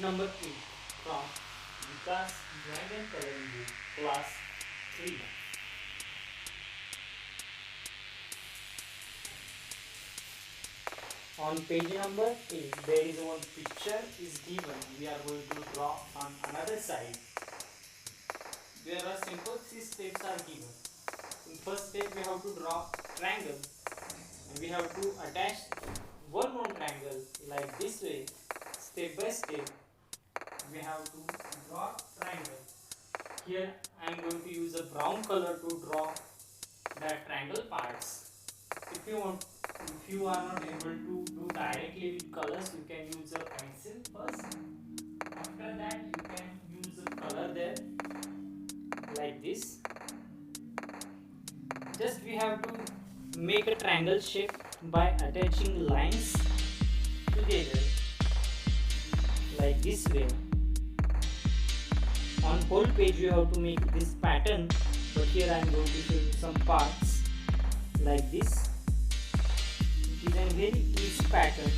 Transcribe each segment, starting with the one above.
number 8 from Vikas NavNeet class 3. On page number 8, there is one picture is given. We are going to draw on another side. There are simple 3 steps are given. In first step, we have to draw triangle, and we have to attach one more triangle like this way. Step by step, we have to draw triangle. Here, I am going to use a brown color to draw that triangle parts. If you are not able to do directly with colors, you can use a pencil first. After that, you can use a color there like this. Just we have to make a triangle shape by attaching lines together like this way. On whole page you have to make this pattern, but here I am going to show you some parts like this. It is a very easy pattern.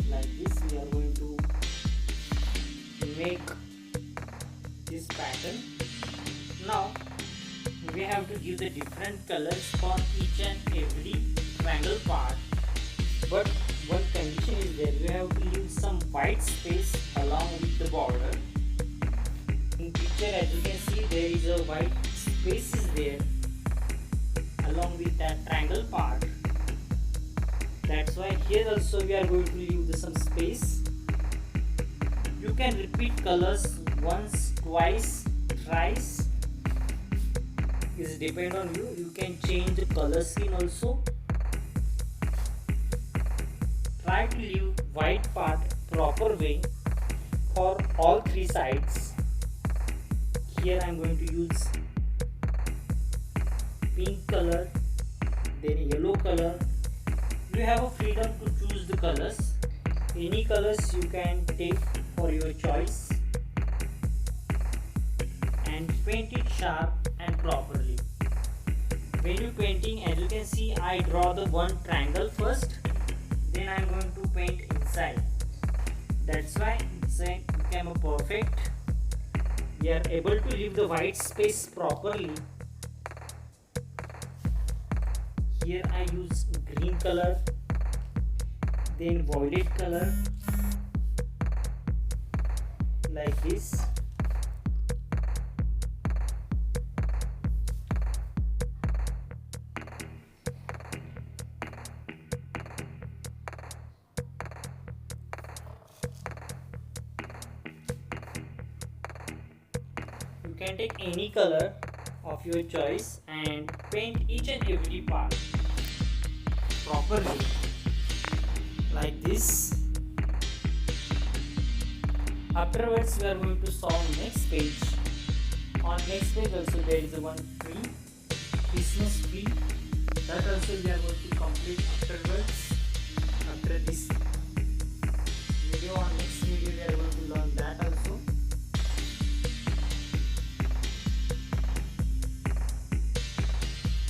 Like this we are going to make this pattern. Now we have to give the different colors for each and every triangle part, but one condition is there: we have to leave some white space along with the border. In picture, as you can see, there is a white space is there along with that triangle part. That's why here also we are going to leave some space. You can repeat colors once, twice, thrice. It depends on you. You can change the color scheme also. Try to leave white part proper way for all 3 sides. Here I am going to use pink color, then yellow color. You have a freedom to choose the colors. Any colors you can take for your choice and paint it sharp and properly. When you painting, as you can see, I draw the one triangle first, then I am going to paint inside. That's why it became perfect. We are able to leave the white space properly. Here I use green color, then violet color like this. You can take any color of your choice and paint each and every part properly like this. Afterwards, we are going to solve next page. On next page also there is one tree, Christmas tree. That also we are going to complete afterwards. After this video, on next video we are going to learn that also.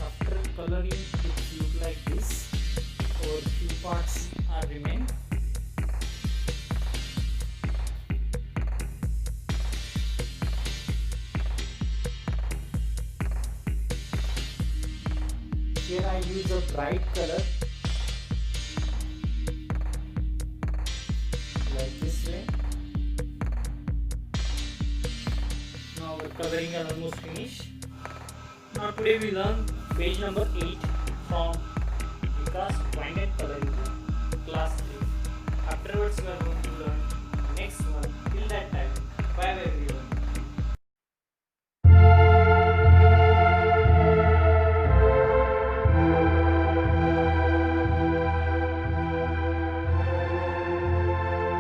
After coloring, it look like this, or few parts are remain. Here I use a bright color like this way. Now our coloring is almost finished. Now today we learn page number 8 from Vikas NavNeet coloring class 3. Afterwards we are going to learn next one. Till that time, bye bye everyone.